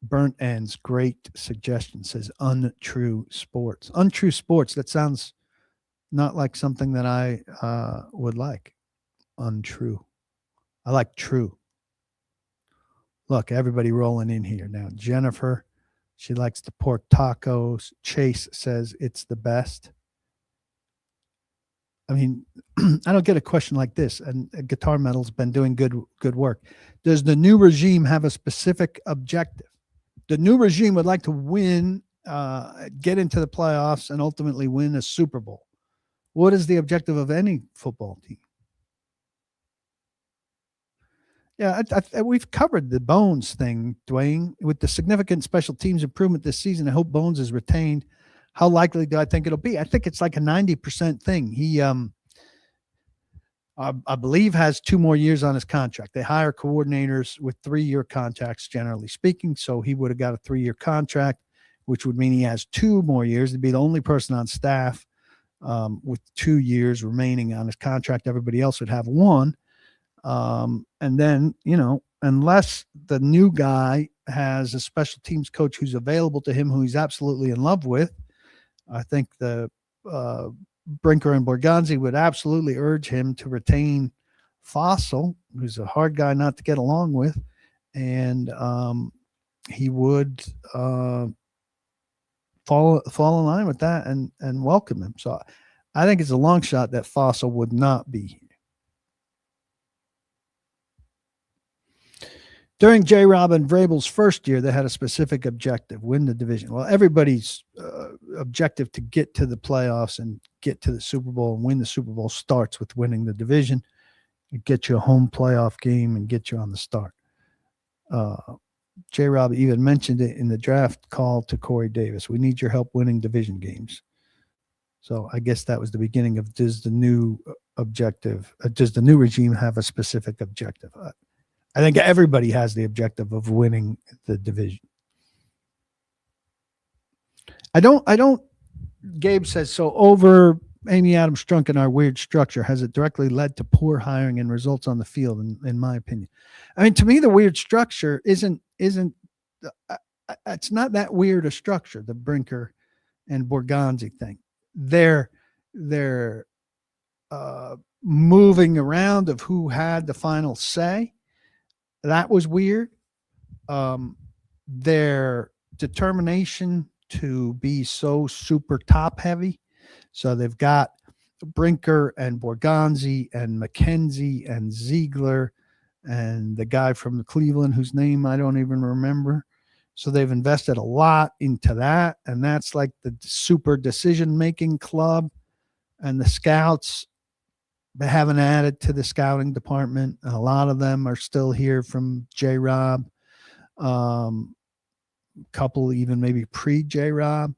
Burnt Ends, great suggestion, says Untrue Sports. Untrue Sports, that sounds not like something that I would like. Untrue. I like true. Look, everybody rolling in here now. Jennifer, she likes the pork tacos. Chase says it's the best. I mean, I don't get a question like this, and Guitar Metal's been doing good work. Does the new regime have a specific objective? The new regime would like to win, get into the playoffs, and ultimately win a Super Bowl. What is the objective of any football team? Yeah, we've covered the Bones thing, Dwayne. With the significant special teams improvement this season, I hope Bones is retained. How likely do I think it'll be? I think it's like a 90% thing. He, I believe, has 2 more years on his contract. They hire coordinators with 3-year contracts, generally speaking. So he would have got a 3-year contract, which would mean he has 2 more years. He'd be the only person on staff with 2 years remaining on his contract. Everybody else would have 1. And then, unless the new guy has a special teams coach who's available to him, who he's absolutely in love with, I think the Brinker and Borgonzi would absolutely urge him to retain Fossil, who's a hard guy not to get along with, and he would fall in line with that and welcome him. So I think it's a long shot that Fossil would not be here. During J-Rob and Vrabel's first year, they had a specific objective: win the division. Well, everybody's objective to get to the playoffs and get to the Super Bowl and win the Super Bowl starts with winning the division. You get you a home playoff game and get you on the start. J-Rob even mentioned it in the draft call to Corey Davis. We need your help winning division games. So I guess that was the beginning of, does the new regime have a specific objective? I think everybody has the objective of winning the division. I don't, Gabe says, so over Amy Adams Strunk and our weird structure, has it directly led to poor hiring and results on the field, in my opinion? I mean, to me, the weird structure isn't it's not that weird a structure, the Brinker and Borgonzi thing. They're moving around of who had the final say. That was weird. Their determination to be so super top heavy. So they've got Brinker and Borgonzi and McKenzie and Ziegler and the guy from Cleveland whose name I don't even remember. So they've invested a lot into that. And that's like the super decision-making club. And the scouts, they haven't added to the scouting department. A lot of them are still here from J-Rob. Couple even maybe pre-J-Rob.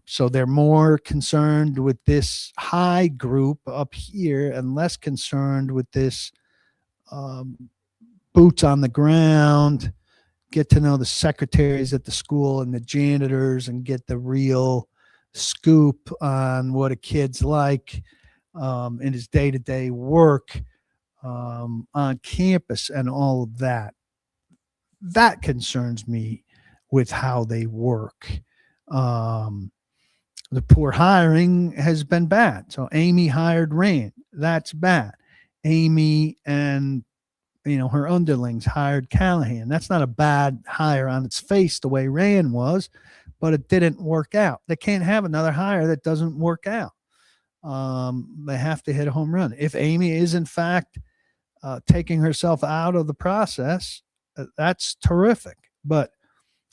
So they're more concerned with this high group up here and less concerned with this boots on the ground, get to know the secretaries at the school and the janitors and get the real scoop on what a kid's like in his day-to-day work on campus and all of that. That concerns me with how they work. The poor hiring has been bad. So Amy hired Rand. That's bad. Amy and her underlings hired Callahan. That's not a bad hire on its face the way Rand was, but it didn't work out. They can't have another hire that doesn't work out. They have to hit a home run. If Amy is in fact taking herself out of the process, that's terrific. But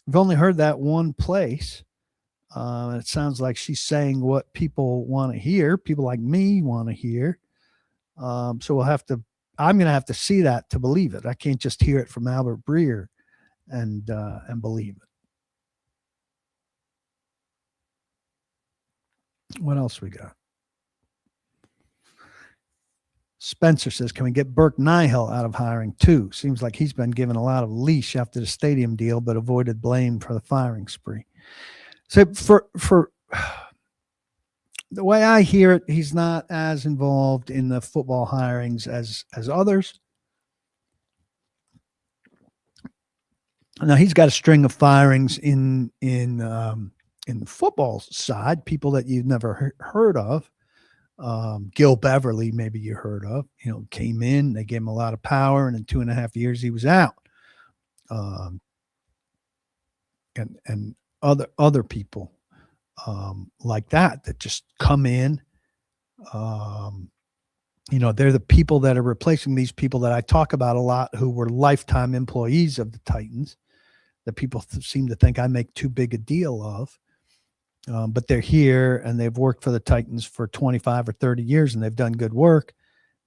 I've only heard that one place. It sounds like she's saying what people want to hear. People like me want to hear. So I'm going to have to see that to believe it. I can't just hear it from Albert Breer and believe it. What else we got? Spencer says, can we get Burke Nihil out of hiring too? Seems like he's been given a lot of leash after the stadium deal, but avoided blame for the firing spree. So for the way I hear it, he's not as involved in the football hirings as others. Now he's got a string of firings in the football side, people that you've never heard of. Gil Beverly, maybe you heard of, came in, they gave him a lot of power, and in 2.5 years he was out. And other people like that just come in They're the people that are replacing these people that I talk about a lot who were lifetime employees of the Titans that people seem to think I make too big a deal of. But they're here and they've worked for the Titans for 25 or 30 years and they've done good work.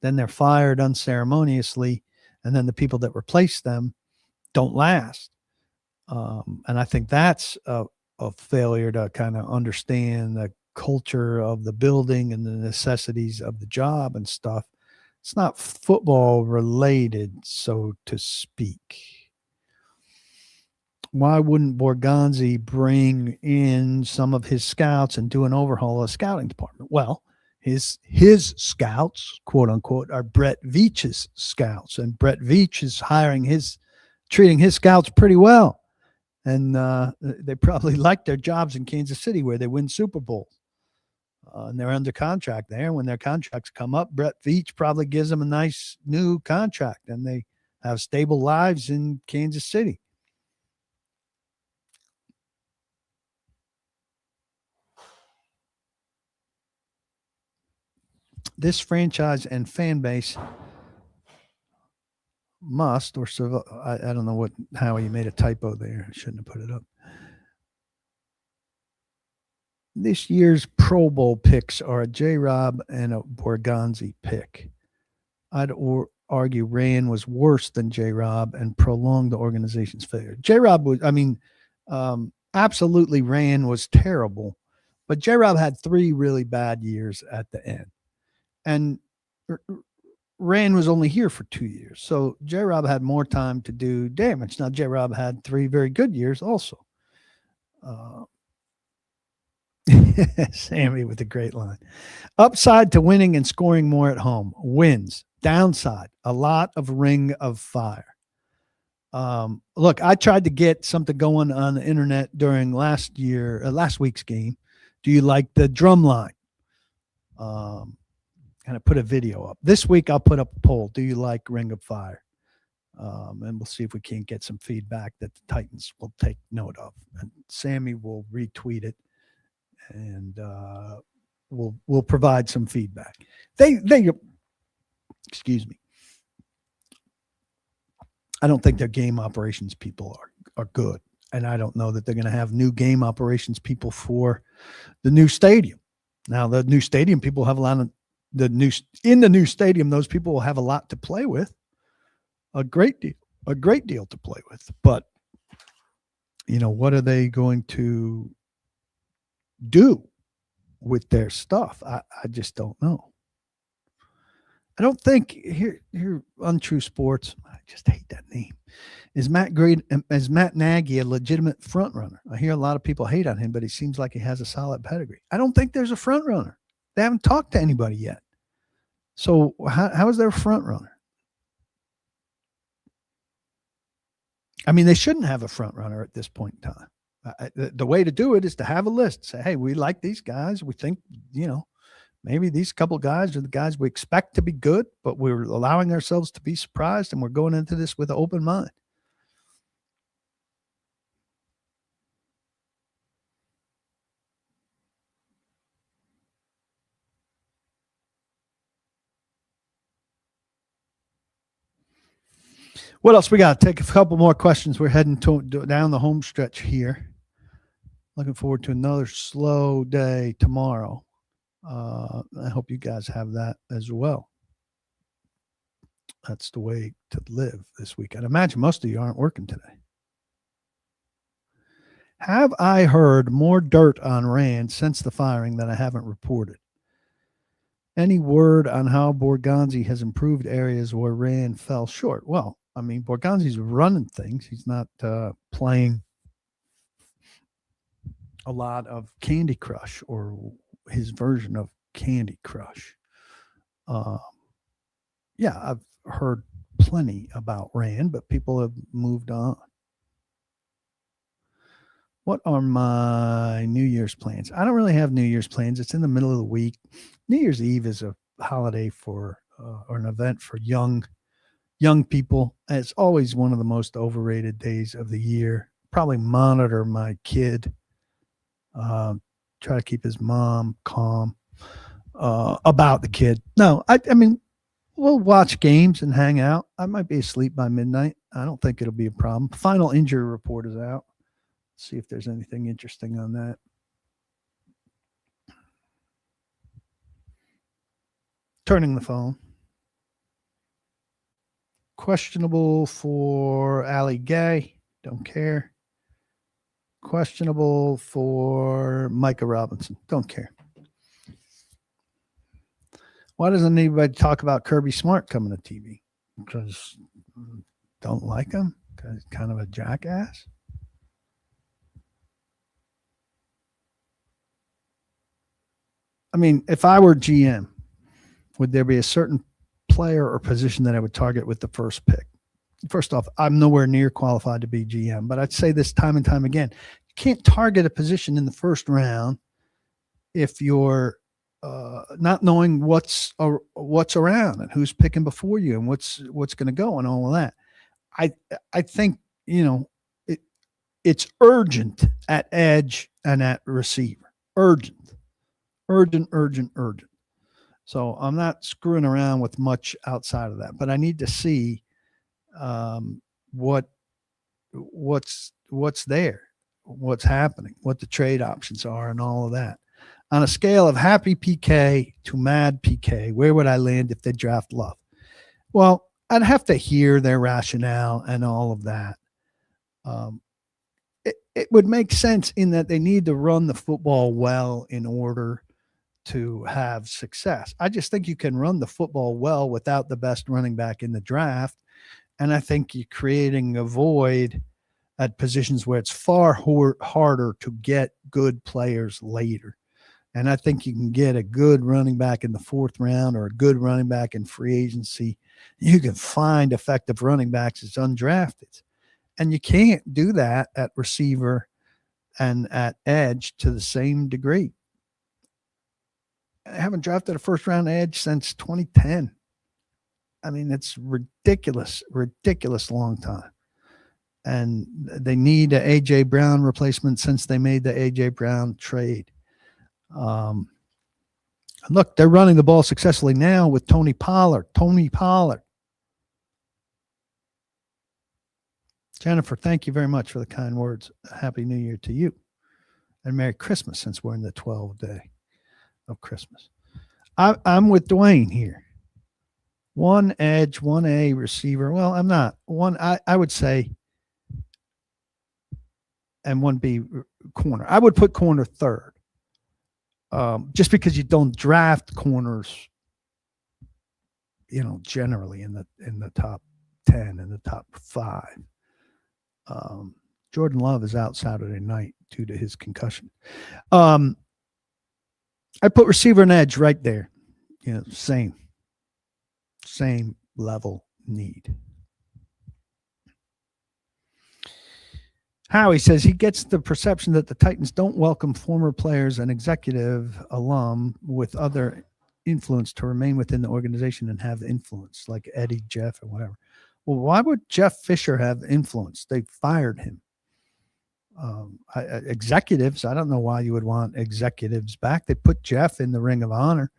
Then they're fired unceremoniously. And then the people that replace them don't last. And I think that's a failure to kind of understand the culture of the building and the necessities of the job and stuff. It's not football related, so to speak. Why wouldn't Borgonzi bring in some of his scouts and do an overhaul of the scouting department? Well, his scouts, quote unquote, are Brett Veach's scouts, and Brett Veach is treating his scouts pretty well. And they probably like their jobs in Kansas City where they win Super Bowls. And they're under contract there. When their contracts come up, Brett Veach probably gives them a nice new contract and they have stable lives in Kansas City. This franchise and fan base must, or I don't know how he made a typo there. I shouldn't have put it up. This year's Pro Bowl picks are a J-Rob and a Borgonzi pick. I'd argue Rand was worse than J-Rob and prolonged the organization's failure. J-Rob was, absolutely Rand was terrible, but J-Rob had 3 really bad years at the end. And Rand was only here for 2 years. So J-Rob had more time to do damage. Now, J-Rob had 3 very good years also. Sammy with a great line. Upside to winning and scoring more at home. Wins. Downside, a lot of ring of fire. Look, I tried to get something going on the internet during last week's game. Do you like the drum line? And I put a video up. This week, I'll put up a poll. Do you like ring of fire? And we'll see if we can't get some feedback that the Titans will take note of. And Sammy will retweet it. And we'll provide some feedback. They excuse me. I don't think their game operations people are good, and I don't know that they're going to have new game operations people for the new stadium. Now, the new stadium people have a lot of in the new stadium. Those people will have a lot to play with, a great deal to play with. But what are they going to do with their stuff? I just don't know. I don't think here Untrue Sports. I just hate that name. Is Matt Nagy a legitimate front runner? I hear a lot of people hate on him, but he seems like he has a solid pedigree. I don't think there's a front runner. They haven't talked to anybody yet. So how is there a front runner? I mean, they shouldn't have a front runner at this point in time. The way to do it is to have a list. Say, hey, we like these guys. We think, maybe these couple guys are the guys we expect to be good, but we're allowing ourselves to be surprised, and we're going into this with an open mind. What else we got? Take a couple more questions. We're heading down the home stretch here. Looking forward to another slow day tomorrow. I hope you guys have that as well. That's the way to live this week. I'd imagine most of you aren't working today. Have I heard more dirt on Rand since the firing that I haven't reported? Any word on how Borgonzi has improved areas where Rand fell short? Well, I mean, Borgonzi's running things. He's not playing a lot of Candy Crush or his version of Candy Crush. Yeah, I've heard plenty about Rand, but people have moved on. What are my New Year's plans? I don't really have New Year's plans. It's in the middle of the week. New Year's Eve is a holiday for or an event for young people. It's always one of the most overrated days of the year. Probably monitor my kid. Try to keep his mom calm. about the kid. No, I mean, we'll watch games and hang out. I might be asleep by midnight. I don't think it'll be a problem. Final injury report is out. Let's see if there's anything interesting on that. Turning the phone. Questionable for Ali Gay. Don't care. Questionable for Micah Robinson. Don't care. Why doesn't anybody talk about Kirby Smart coming to TV? Because don't like him? Because he's kind of a jackass? I mean, if I were GM, would there be a certain player or position that I would target with the first pick? First off, I'm nowhere near qualified to be GM, but I'd say this time and time again. You can't target a position in the first round if you're not knowing what's around and who's picking before you and what's going to go and all of that. I think, it's urgent at edge and at receiver. Urgent. So I'm not screwing around with much outside of that, but I need to see what's there, what's happening, what the trade options are, and all of that. On a scale of happy PK to mad PK, where would I land if they draft Love? Well, I'd have to hear their rationale and all of that. It would make sense in that they need to run the football well in order to have success. I just think you can run the football well without the best running back in the draft. And I think you're creating a void at positions where it's far harder to get good players later. And I think you can get a good running back in the 4th round or a good running back in free agency. You can find effective running backs as undrafted. And you can't do that at receiver and at edge to the same degree. I haven't drafted a first-round edge since 2010. I mean, it's ridiculous long time. And they need an A.J. Brown replacement since they made the A.J. Brown trade. Look, they're running the ball successfully now with Tony Pollard. Jennifer, thank you very much for the kind words. Happy New Year to you. And Merry Christmas, since we're in the 12th day of Christmas. I'm with Dwayne here. 1 edge, 1A receiver. Well, I'm not. I would say, and 1B corner. I would put corner 3rd. Just because you don't draft corners, generally in the top 10 and the top 5. Jordan Love is out Saturday night due to his concussion. I put receiver and edge right there. Same level need. Howie says he gets the perception that the Titans don't welcome former players and executive alum with other influence to remain within the organization and have influence, like Eddie, Jeff, or whatever. Well, why would Jeff Fisher have influence? They fired him. Executives, I don't know why you would want executives back. They put Jeff in the Ring of Honor.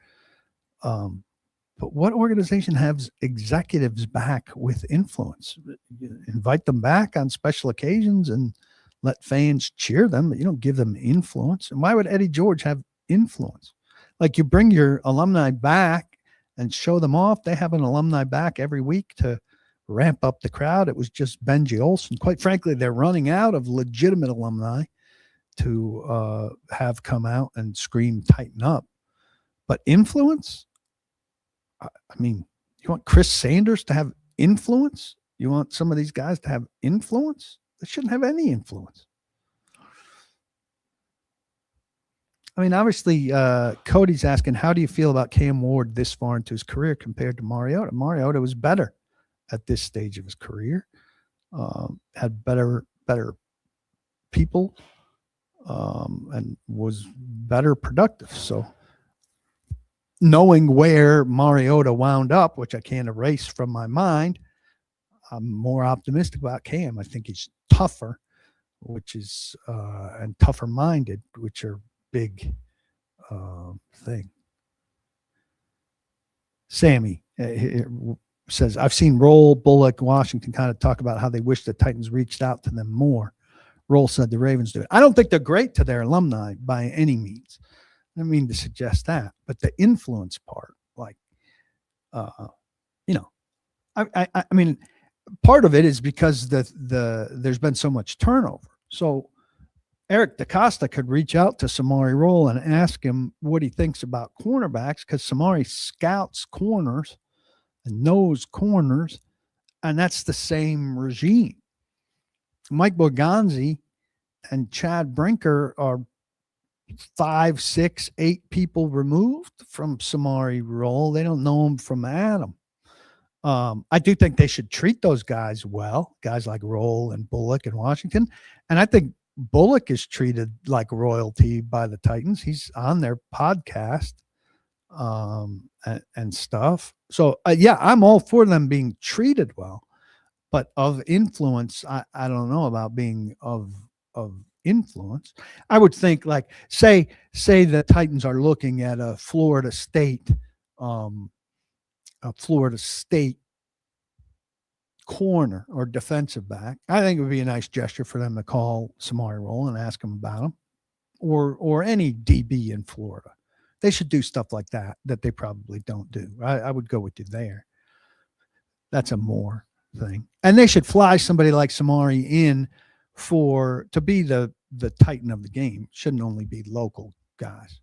But what organization has executives back with influence? You invite them back on special occasions and let fans cheer them, but you don't give them influence. And why would Eddie George have influence? Like, you bring your alumni back and show them off. They have an alumni back every week to ramp up the crowd. It was just Benji Olsen. Quite frankly, they're running out of legitimate alumni to have come out and scream, tighten up. But influence? I mean, you want Chris Sanders to have influence? You want some of these guys to have influence? They shouldn't have any influence. I mean, obviously, Cody's asking, how do you feel about Cam Ward this far into his career compared to Mariota? Mariota was better at this stage of his career, had better people, and was better productive. So, knowing where Mariota wound up, which I can't erase from my mind, I'm more optimistic about Cam. I think he's tougher, and tougher minded, which are big thing. Sammy says, I've seen Roll, Bullock, Washington kind of talk about how they wish the Titans reached out to them more. Roll said the Ravens do it. I don't think they're great to their alumni by any means. I mean to suggest that, but the influence part, like, I mean, part of it is because there's been so much turnover. So Eric DaCosta could reach out to Samari Roll and ask him what he thinks about cornerbacks, because Samari scouts corners and knows corners, and that's the same regime. Mike Borgonzi and Chad Brinker are 5, 6, 8 people removed from Samari Roll. They don't know him from Adam. I do think they should treat those guys well, guys like Roll and Bullock in Washington. And I think Bullock is treated like royalty by the Titans. He's on their podcast and stuff. So, yeah, I'm all for them being treated well. But of influence, I don't know about being of influence. I would think, like, say the Titans are looking at a Florida State corner or defensive back. I think it would be a nice gesture for them to call Samari Roll and ask him about him, or any DB in Florida. They should do stuff like that they probably don't do. I would go with you there. That's a more thing. And they should fly somebody like Samari in to be the Titan of the game. It shouldn't only be local guys.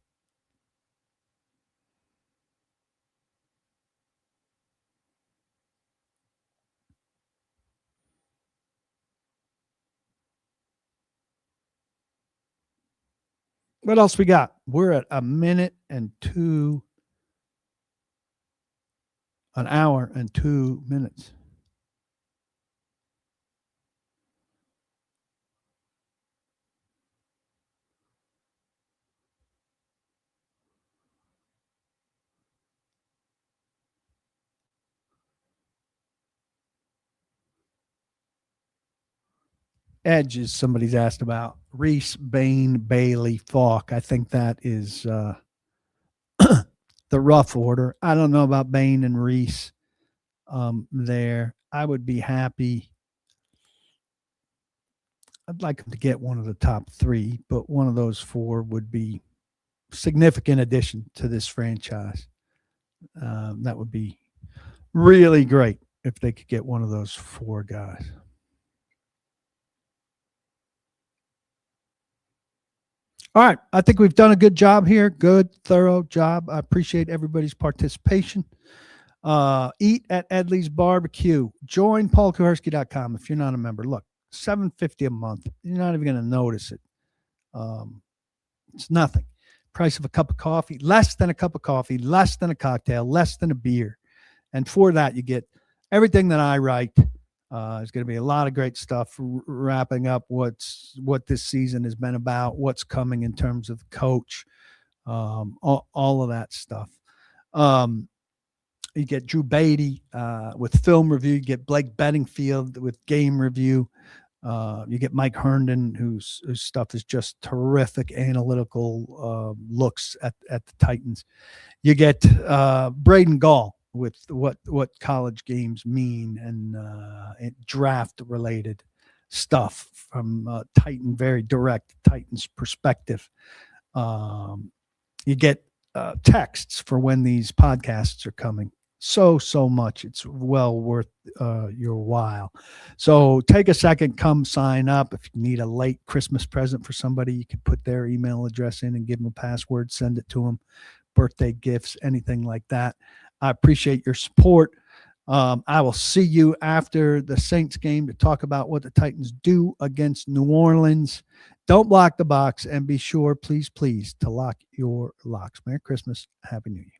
What else we got? We're at an hour and 2 minutes. Edge is somebody's asked about. Reese, Bain, Bailey, Falk. I think that is the rough order. I don't know about Bain and Reese there. I would be happy. I'd like them to get one of the top 3, but one of those 4 would be significant addition to this franchise. That would be really great if they could get one of those 4 guys. All right. I think we've done a good job here. Good, thorough job. I appreciate everybody's participation. Eat at Edley's Barbecue. Join paulkuharsky.com if you're not a member. Look, $7.50 a month. You're not even going to notice it. It's nothing. Price of a cup of coffee, less than a cup of coffee, less than a cocktail, less than a beer. And for that, you get everything that I write. There's going to be a lot of great stuff wrapping up what this season has been about, what's coming in terms of coach, all of that stuff. You get Drew Beatty with film review. You get Blake Bedingfield with game review. You get Mike Herndon, whose stuff is just terrific, analytical looks at the Titans. You get Braden Gall with what college games mean and draft related stuff from very direct Titans perspective. You get texts for when these podcasts are coming. So much. It's well worth your while. So take a second, come sign up. If you need a late Christmas present for somebody, you can put their email address in and give them a password, send it to them. Birthday gifts, anything like that. I appreciate your support. I will see you after the Saints game to talk about what the Titans do against New Orleans. Don't block the box, and be sure, please, to lock your locks. Merry Christmas. Happy New Year.